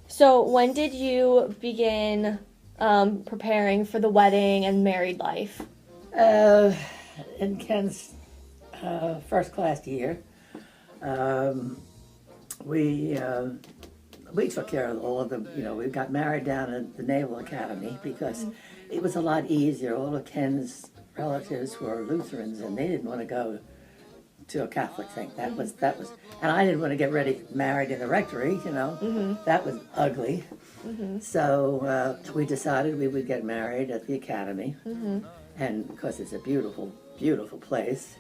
So when did you begin preparing for the wedding and married life? Uh, in Ken's first class year, um, we uh, we took care of all of the. We got married down at the Naval Academy because it was a lot easier. All of Ken's relatives were Lutherans, and they didn't want to go to a Catholic thing. That was, and I didn't want to get ready married in the rectory. That was ugly. So we decided we would get married at the academy, and because it's a beautiful, beautiful place.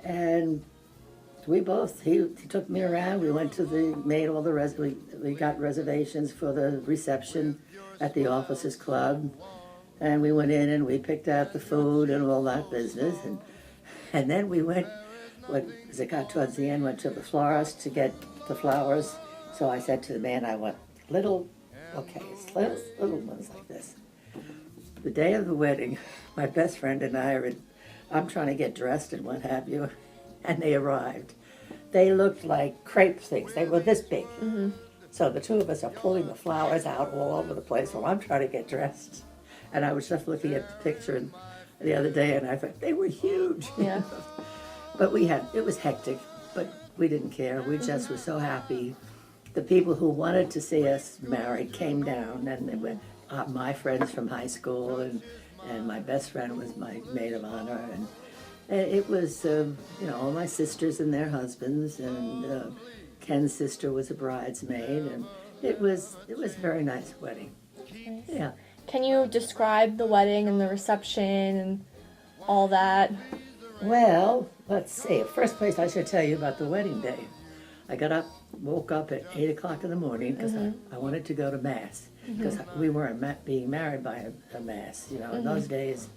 And he took me around. We went to made all the we got reservations for the reception at the officers club, and we went in and we picked out the food and all that business, and then we went. As it got towards the end, went to the florist to get the flowers. So I said to the man, I want little bouquets, little ones like this. The day of the wedding, my best friend and I'm trying to get dressed and what have you, and they arrived. They looked like crepe things. They were this big. So the two of us are pulling the flowers out all over the place while I'm trying to get dressed. And I was just looking at the picture the other day, and I thought, they were huge. Yeah. But it was hectic, but we didn't care. We just were so happy. The people who wanted to see us married came down, and they were my friends from high school, and my best friend was my maid of honor, and it was, all my sisters and their husbands, and Ken's sister was a bridesmaid, and it was a very nice wedding. Nice. Yeah. Can you describe the wedding and the reception and all that? Well, let's see. First place I should tell you about the wedding day. I woke up at 8 o'clock in the morning because I wanted to go to Mass because we weren't being married by a Mass. In those days,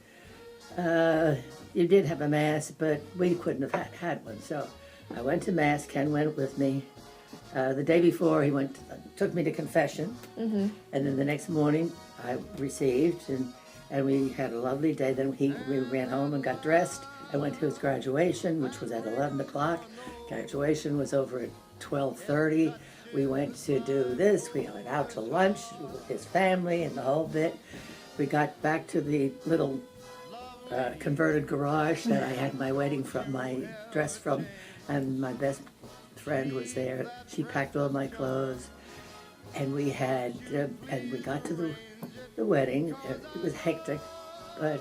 you did have a Mass, but we couldn't have had one. So I went to Mass. Ken went with me. The day before, he took me to confession, and then the next morning I received, and we had a lovely day. Then we ran home and got dressed. I went to his graduation, which was at 11 o'clock. Graduation was over at 12:30. We went to do this. We went out to lunch with his family and the whole bit. We got back to the little converted garage that I had my dress from, and my best friend was there. She packed all my clothes, and we got to the wedding. It was hectic, but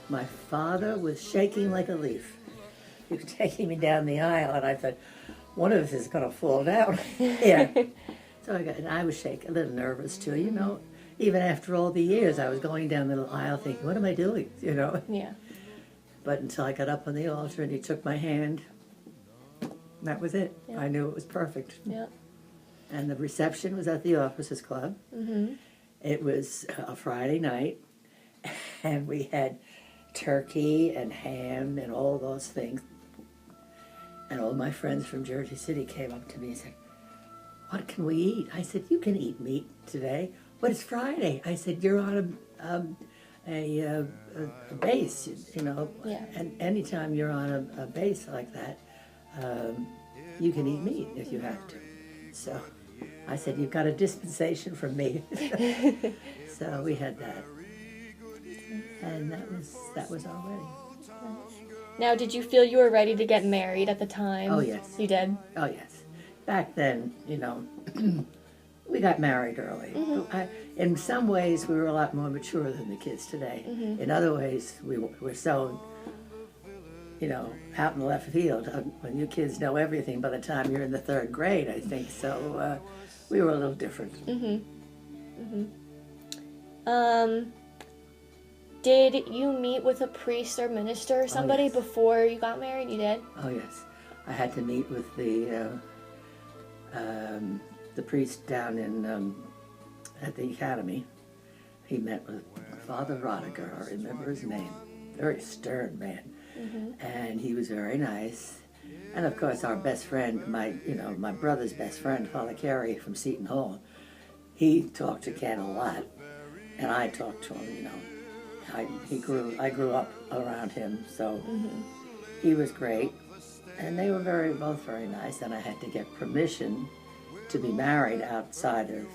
my father was shaking like a leaf. He was taking me down the aisle, and I thought, one of us is going to fall down here. So I was shaking, a little nervous too, Even after all the years, I was going down the aisle thinking, what am I doing, Yeah. But until I got up on the altar and he took my hand, that was it. Yeah. I knew it was perfect. Yeah. And the reception was at the Officers Club. It was a Friday night, and we had turkey and ham and all those things. And all my friends from Jersey City came up to me and said, what can we eat? I said, you can eat meat today, but it's Friday. I said, you're on a base, Yeah. and anytime you're on a base like that, you can eat meat if you have to. So I said, you've got a dispensation from me. So we had that. And that was our wedding. Now, did you feel you were ready to get married at the time? Oh, yes. You did? Oh, yes. Back then, we got married early. In some ways, we were a lot more mature than the kids today. In other ways, we were so, out in the left field. When you kids know everything by the time you're in the third grade, I think. So we were a little different. Did you meet with a priest or minister or somebody yes. before you got married? You did? Oh, yes. I had to meet with the priest down at the academy. He met with Father Rodiger, I remember his name. Very stern man. And he was very nice. And of course, our best friend, my brother's best friend, Father Carey from Seton Hall, he talked to Ken a lot, and I talked to him. I grew up around him, so he was great, and they were both very nice. And I had to get permission to be married outside of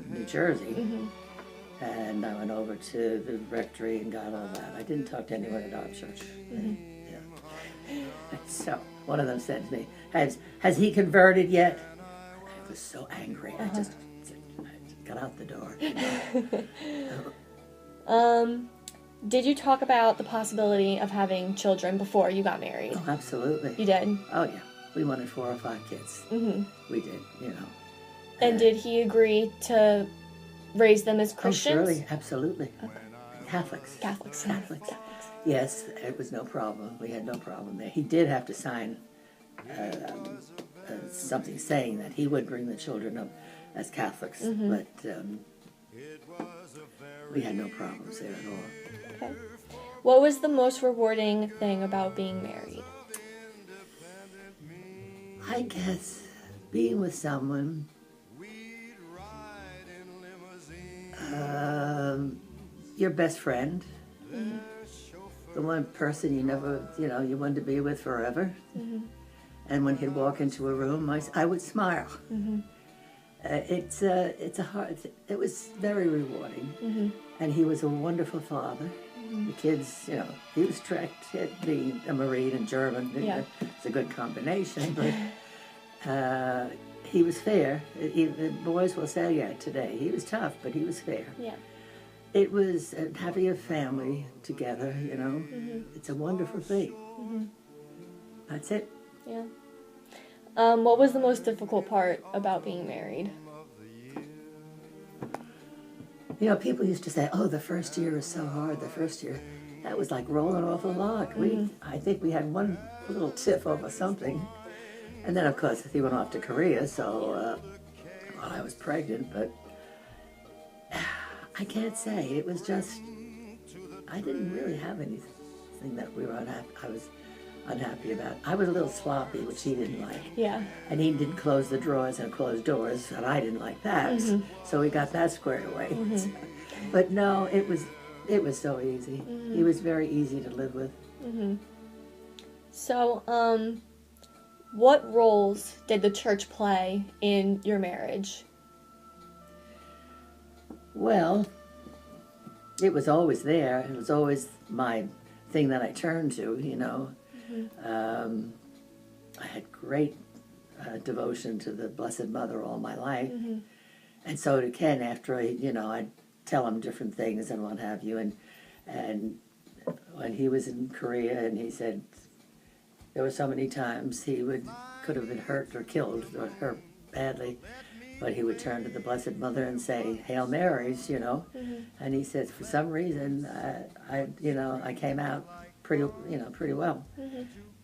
New Jersey. And I went over to the rectory and got all that. I didn't talk to anyone at our church. Yeah. So one of them said to me, has he converted yet? I was so angry. I just got out the door. Did you talk about the possibility of having children before you got married? Oh, absolutely. You did? Oh, yeah. We wanted 4 or 5 kids. We did, you know. And did he agree to raise them as Christians? Oh, surely, absolutely. Okay. Catholics. Catholics. Yes, it was no problem. We had no problem there. He did have to sign something saying that he would bring the children up as Catholics, but we had no problems there at all. Okay. What was the most rewarding thing about being married? I guess being with someone, your best friend, the one person you never, you wanted to be with forever. And when he'd walk into a room, I would smile. It was very rewarding. And he was a wonderful father. The kids, he was tricked, being a Marine and German. Yeah. It's a good combination, but he was fair. The boys will say, yeah, today. He was tough, but he was fair. Yeah. It was having a family together, It's a wonderful thing. That's it. Yeah. What was the most difficult part about being married? People used to say, oh, the first year is so hard, the first year. That was like rolling off a log. I think we had one little tiff over something. And then, of course, he went off to Korea, so I was pregnant, but I can't say. It was just, I didn't really have anything that we were unhappy. I was unhappy about. I was a little sloppy, which he didn't like. Yeah. And he didn't close the drawers and close doors, and I didn't like that. So we got that squared away. But no, it was so easy. He was very easy to live with. So, what roles did the church play in your marriage? Well, it was always there. It was always my thing that I turned to, I had great devotion to the Blessed Mother all my life. And so did Ken after I'd tell him different things and what have you. And when he was in Korea and he said there were so many times he could have been hurt or killed or hurt badly, but he would turn to the Blessed Mother and say, Hail Marys, And he said, for some reason, I came out pretty well.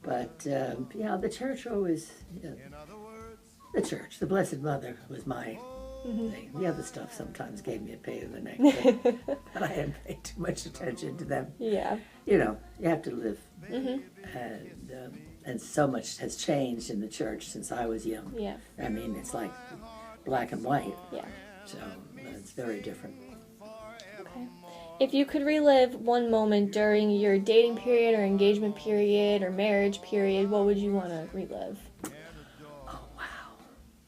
But, the church always, the Blessed Mother was my thing. The other stuff sometimes gave me a pain in the neck, but I hadn't paid too much attention to them. Yeah. You have to live. And so much has changed in the church since I was young. Yeah. I mean, it's like black and white. Yeah. So it's very different. Okay. If you could relive one moment during your dating period or engagement period or marriage period, what would you want to relive? Oh, wow.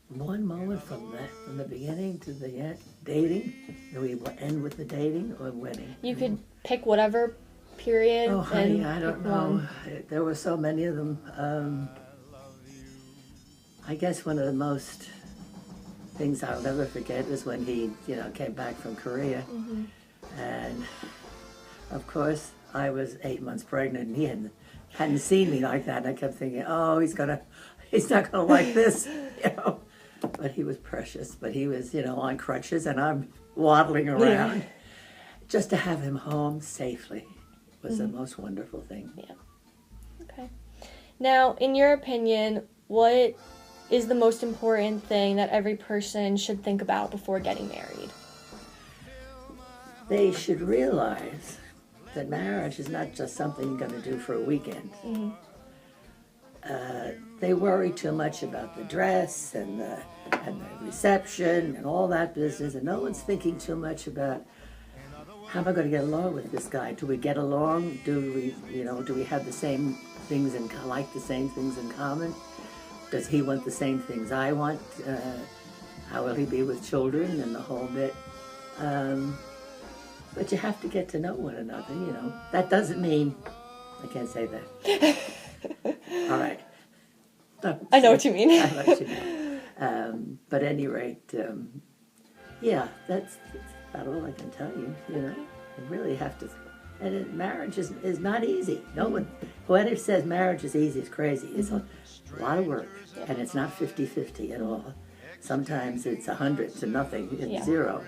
One moment from the beginning to the end, dating? Do we end with the dating or wedding? You could pick whatever period. Oh, honey, I don't know. There were so many of them. I guess one of the most things I'll never forget is when he, came back from Korea. And, of course, I was 8 months pregnant, and he hadn't seen me like that. And I kept thinking, oh, he's not gonna like this, But he was precious. But he was, on crutches, and I'm waddling around. Yeah. Just to have him home safely was the most wonderful thing. Yeah. Okay. Now, in your opinion, what is the most important thing that every person should think about before getting married? They should realize that marriage is not just something you're going to do for a weekend. They worry too much about the dress and the reception and all that business, and no one's thinking too much about how am I going to get along with this guy? Do we get along? Do we have the same things like the same things in common? Does he want the same things I want? How will he be with children and the whole bit? But you have to get to know one another, you know. That doesn't mean, I can't say that. All right. I know what you mean. I know what you mean. But at any rate, yeah, that's about all I can tell you, you know. You really have to, marriage is not easy. No one, whoever says marriage is easy is crazy. It's a lot of work, and it's not 50-50 at all. Sometimes it's 100 to nothing, it's zero.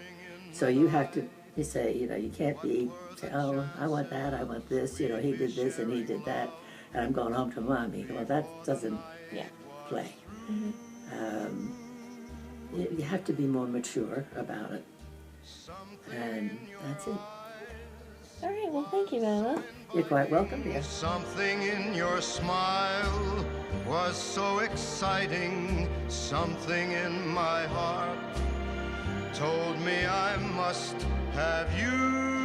So you have to, you say, you know, you can't say, oh, I want that, I want this, you know, he did this and he did that, and I'm going home to mommy. Well, that doesn't play. You have to be more mature about it. And that's it. All right, well, thank you, Mama. You're quite welcome, dear. Something in your smile was so exciting. Something in my heart told me I must have you.